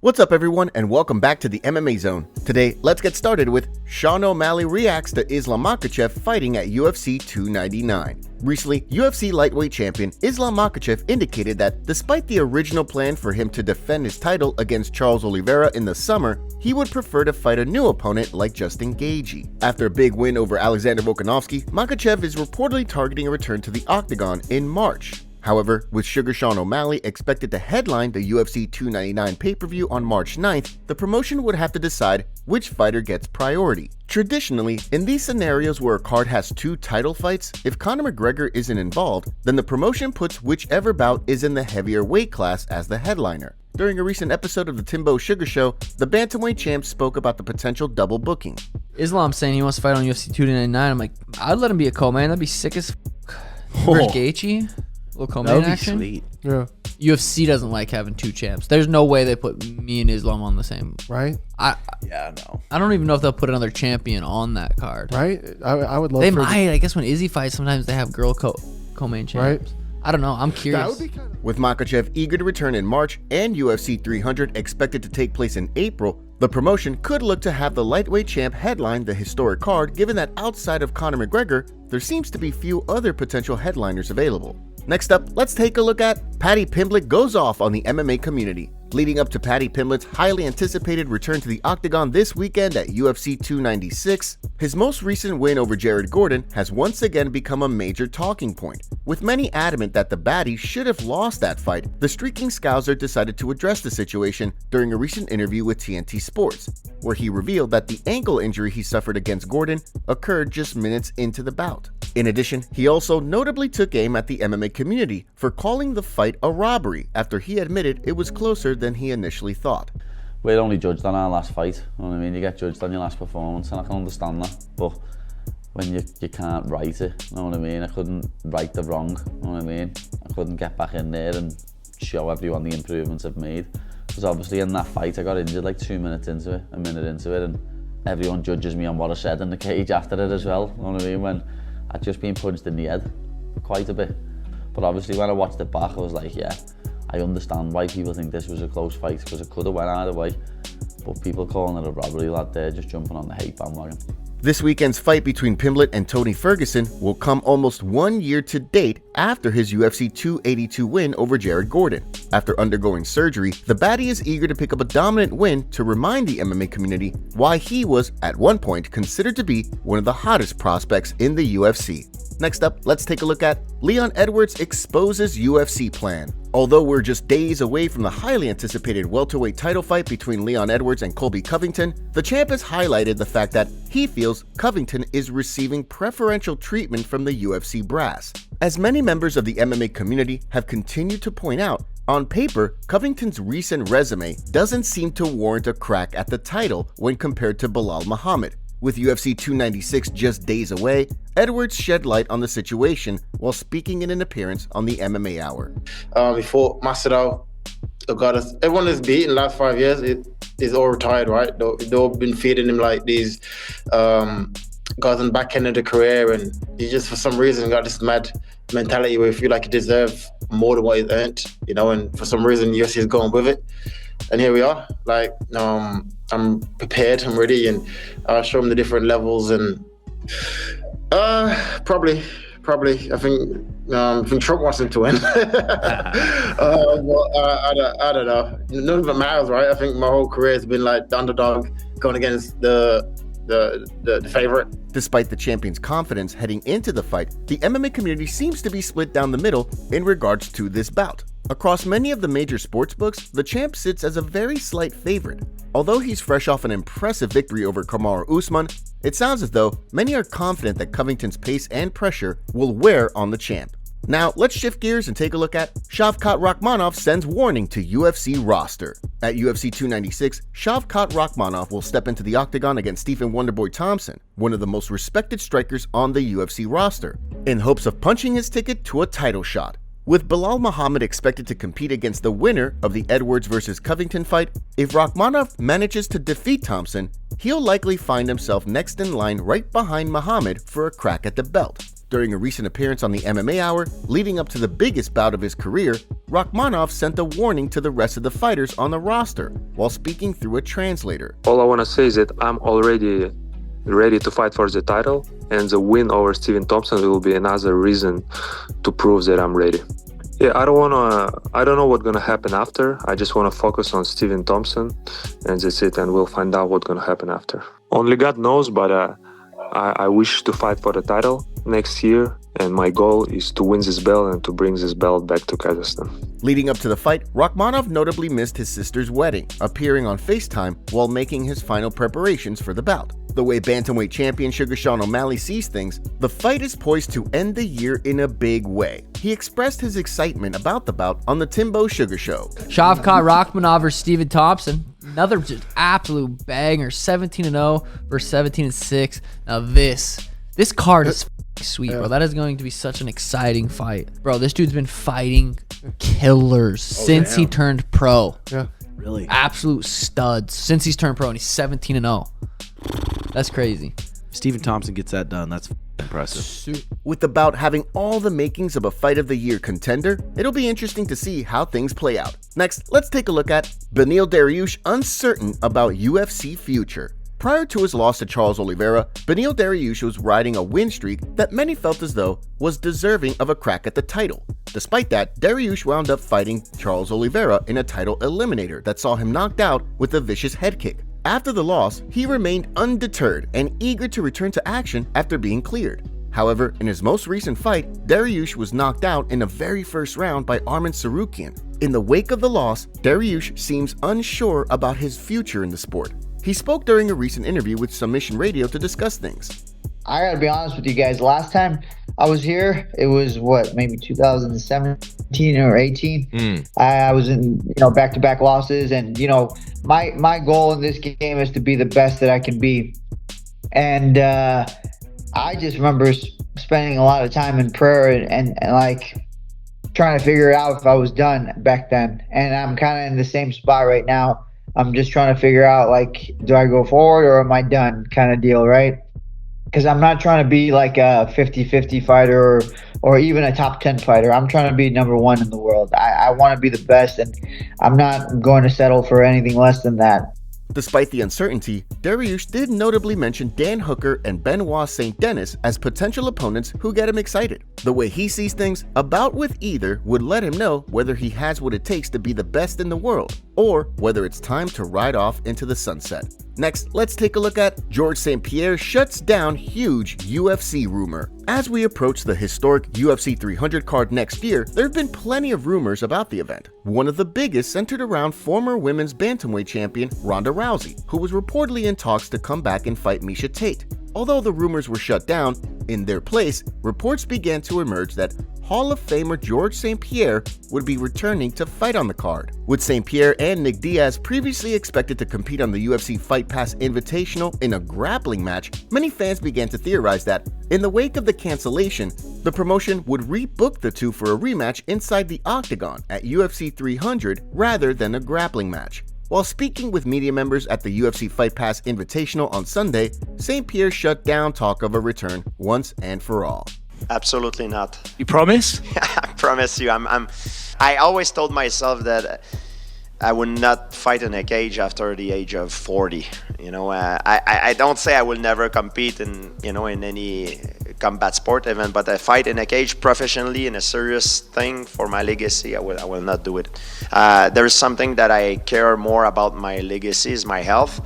What's up everyone and welcome back to the MMA Zone. Today, let's get started with Sean O'Malley reacts to Islam Makhachev fighting at UFC 299. Recently, UFC lightweight champion Islam Makhachev indicated that despite the original plan for him to defend his title against Charles Oliveira in the summer, he would prefer to fight a new opponent like Justin Gaethje. After a big win over Alexander Volkanovski, Makhachev is reportedly targeting a return to the octagon in March. However, with Sugar Sean O'Malley expected to headline the UFC 299 pay-per-view on March 9th, the promotion would have to decide which fighter gets priority. Traditionally, in these scenarios where a card has two title fights, if Conor McGregor isn't involved, then the promotion puts whichever bout is in the heavier weight class as the headliner. During a recent episode of the Timbo Sugar Show, the bantamweight champ spoke about the potential double booking. Islam saying he wants to fight on UFC 299. I'm like, I'd let him be a co-man. That'd be sick as versus Gaethje. Little co-main action. Sweet. Yeah. UFC doesn't like having two champs. There's no way they put me and Islam on the same. Right? Yeah, no. I don't even know if they'll put another champion on that card. Right? I would love They for might. I guess when Izzy fights, sometimes they have girl co-main champs. Right. I don't know. I'm That curious. would be kind of... With Makhachev eager to return in March and UFC 300 expected to take place in April, the promotion could look to have the lightweight champ headline the historic card, given that outside of Conor McGregor, there seems to be few other potential headliners available. Next up, let's take a look at Paddy Pimblett goes off on the MMA community. Leading up to Paddy Pimblett's highly anticipated return to the octagon this weekend at UFC 296, his most recent win over Jared Gordon has once again become a major talking point. With many adamant that the baddie should have lost that fight, the streaking Scouser decided to address the situation during a recent interview with TNT Sports, where he revealed that the ankle injury he suffered against Gordon occurred just minutes into the bout. In addition, he also notably took aim at the MMA community for calling the fight a robbery after he admitted it was closer than he initially thought. We're only judged on our last fight, you know what I mean? You get judged on your last performance, and I can understand that, but when you can't write it, you know what I mean? I couldn't right the wrong, you know what I mean? I couldn't get back in there and show everyone the improvements I've made. Because obviously in that fight I got injured like 2 minutes into it, a minute into it, and everyone judges me on what I said in the cage after it as well, you know what I mean? When I'd just been punched in the head quite a bit. But obviously when I watched it back I was like, yeah, I understand why people think this was a close fight, because it could have went either way. But people calling it a robbery, lad, they're just jumping on the hate bandwagon. This weekend's fight between Pimblett and Tony Ferguson will come almost 1 year to date after his UFC 282 win over Jared Gordon. After undergoing surgery, the baddie is eager to pick up a dominant win to remind the MMA community why he was, at one point, considered to be one of the hottest prospects in the UFC. Next up, let's take a look at Leon Edwards exposes UFC plan. Although we're just days away from the highly anticipated welterweight title fight between Leon Edwards and Colby Covington, the champ has highlighted the fact that he feels Covington is receiving preferential treatment from the UFC brass. As many members of the MMA community have continued to point out, on paper, Covington's recent resume doesn't seem to warrant a crack at the title when compared to Belal Muhammad. With UFC 296 just days away, Edwards shed light on the situation while speaking in an appearance on the MMA Hour. He fought Masvidal. Everyone that's beaten the last 5 years is all retired, right? They've all been feeding him like these guys on the back end of the career, and he just for some reason got this mad mentality where he feel like he deserves more than what he's earned, you know, and for some reason UFC is going with it. And here we are, like, I'm prepared, I'm ready, and I'll show him the different levels. And probably, I think Trump wants him to win. But I don't know. None of it matters, right? I think my whole career has been like the underdog going against the favorite. Despite the champion's confidence heading into the fight, the MMA community seems to be split down the middle in regards to this bout. Across many of the major sports books, the champ sits as a very slight favorite. Although he's fresh off an impressive victory over Kamaru Usman, it sounds as though many are confident that Covington's pace and pressure will wear on the champ. Now, let's shift gears and take a look at Shavkat Rakhmonov sends warning to UFC roster. At UFC 296, Shavkat Rakhmonov will step into the octagon against Stephen Wonderboy Thompson, one of the most respected strikers on the UFC roster, in hopes of punching his ticket to a title shot. With Belal Muhammad expected to compete against the winner of the Edwards vs. Covington fight, if Rakhmonov manages to defeat Thompson, he'll likely find himself next in line right behind Muhammad for a crack at the belt. During a recent appearance on the MMA Hour, leading up to the biggest bout of his career, Rakhmonov sent a warning to the rest of the fighters on the roster while speaking through a translator. All I want to say is that I'm already ready to fight for the title, and the win over Stephen Thompson will be another reason to prove that I'm ready. Yeah, I don't know what's gonna happen after. I just want to focus on Stephen Thompson, and that's it, and we'll find out what's gonna happen after. Only God knows, but I wish to fight for the title next year, and my goal is to win this belt and to bring this belt back to Kazakhstan. Leading up to the fight, Rakhmonov notably missed his sister's wedding, appearing on FaceTime while making his final preparations for the bout. The way bantamweight champion Sugar Sean O'Malley sees things, the fight is poised to end the year in a big way. He expressed his excitement about the bout on the Timbo Sugar Show. Shavkat Rakhmonov versus Stephen Thompson. Another just absolute banger. 17-0 versus 17-6. Now this card is sweet, bro. That is going to be such an exciting fight. Bro, this dude's been fighting killers since he turned pro. Yeah. Really? Absolute studs since he's turned pro, and he's 17-0. That's crazy. Stephen Thompson gets that done. That's impressive. With the bout having all the makings of a Fight of the Year contender, it'll be interesting to see how things play out. Next, let's take a look at Beneil Dariush uncertain about UFC future. Prior to his loss to Charles Oliveira, Beneil Dariush was riding a win streak that many felt as though was deserving of a crack at the title. Despite that, Dariush wound up fighting Charles Oliveira in a title eliminator that saw him knocked out with a vicious head kick. After the loss, he remained undeterred and eager to return to action after being cleared. However, in his most recent fight, Dariush was knocked out in the very first round by Arman Tsarukyan. In the wake of the loss, Dariush seems unsure about his future in the sport. He spoke during a recent interview with Submission Radio to discuss things. I gotta be honest with you guys. Last time I was here, it was maybe 2017 or 18. I was in, back-to-back losses, and my goal in this game is to be the best that I can be. And I just remember spending a lot of time in prayer and like trying to figure out if I was done back then. And I'm kind of in the same spot right now. I'm just trying to figure out, like, do I go forward or am I done kind of deal, right? Because I'm not trying to be like a 50-50 fighter or even a top 10 fighter. I'm trying to be number one in the world. I want to be the best, and I'm not going to settle for anything less than that. Despite the uncertainty, Dariush did notably mention Dan Hooker and Benoit St. Denis as potential opponents who get him excited. The way he sees things, a bout with either would let him know whether he has what it takes to be the best in the world, or whether it's time to ride off into the sunset. Next, let's take a look at George St-Pierre shuts down huge UFC rumor. As we approach the historic UFC 300 card next year, there have been plenty of rumors about the event. One of the biggest centered around former women's bantamweight champion Ronda Rousey, who was reportedly in talks to come back and fight Miesha Tate. Although the rumors were shut down, in their place, reports began to emerge that Hall of Famer George St-Pierre would be returning to fight on the card. With St-Pierre and Nick Diaz previously expected to compete on the UFC Fight Pass Invitational in a grappling match, many fans began to theorize that, in the wake of the cancellation, the promotion would rebook the two for a rematch inside the Octagon at UFC 300 rather than a grappling match. While speaking with media members at the UFC Fight Pass Invitational on Sunday, St-Pierre shut down talk of a return once and for all. Absolutely not. You promise? I promise you. I always told myself that I would not fight in a cage after the age of 40. I don't say I will never compete in any combat sport event, but I fight in a cage professionally in a serious thing for my legacy. I will not do it. There's something that I care more about my legacy is my health,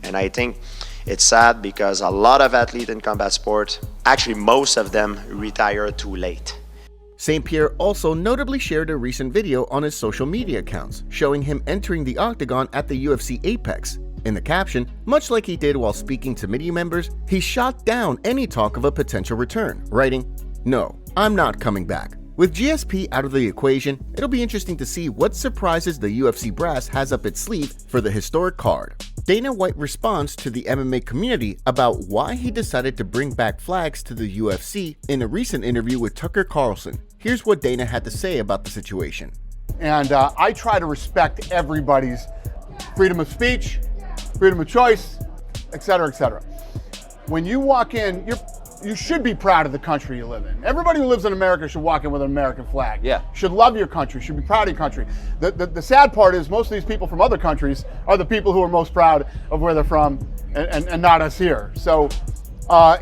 and I think it's sad because a lot of athletes in combat sport, actually most of them, retire too late. St-Pierre also notably shared a recent video on his social media accounts, showing him entering the Octagon at the UFC Apex. In the caption, much like he did while speaking to media members, he shot down any talk of a potential return, writing, "No, I'm not coming back." With GSP out of the equation, it'll be interesting to see what surprises the UFC brass has up its sleeve for the historic card. Dana White responds to the MMA community about why he decided to bring back flags to the UFC in a recent interview with Tucker Carlson. Here's what Dana had to say about the situation. And I try to respect everybody's freedom of speech, freedom of choice, et cetera, et cetera. When you walk in, you should be proud of the country you live in. Everybody who lives in America should walk in with an American flag. Yeah. Should love your country, should be proud of your country. The sad part is most of these people from other countries are the people who are most proud of where they're from and not us here. So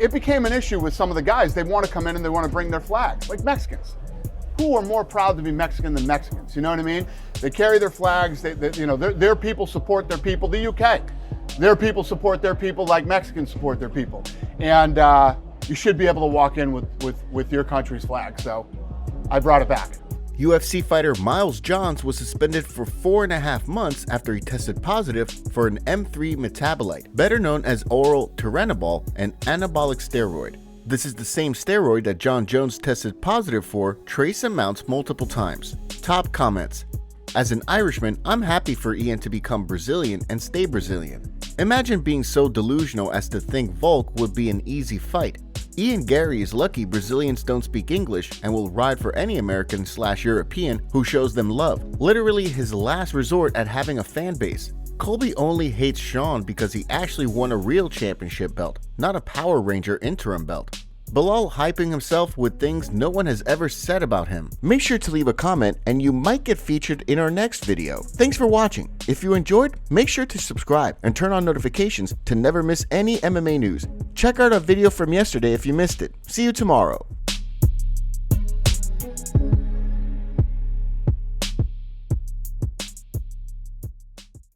it became an issue with some of the guys. They want to come in and they want to bring their flags, like Mexicans. Who are more proud to be Mexican than Mexicans? You know what I mean? They carry their flags. Their people support their people. The UK, their people support their people like Mexicans support their people. And you should be able to walk in with your country's flag. So I brought it back. UFC fighter Miles Johns was suspended for 4.5 months after he tested positive for an M3 metabolite, better known as oral turinabol, an anabolic steroid. This is the same steroid that John Jones tested positive for trace amounts multiple times. Top comments. As an Irishman, I'm happy for Ian to become Brazilian and stay Brazilian. Imagine being so delusional as to think Volk would be an easy fight. Ian Gary is lucky Brazilians don't speak English and will ride for any American/European who shows them love. Literally his last resort at having a fan base. Colby only hates Sean because he actually won a real championship belt, not a Power Ranger interim belt. Belal hyping himself with things no one has ever said about him. Make sure to leave a comment and you might get featured in our next video. Thanks for watching. If you enjoyed, make sure to subscribe and turn on notifications to never miss any MMA news. Check out our video from yesterday if you missed it. See you tomorrow.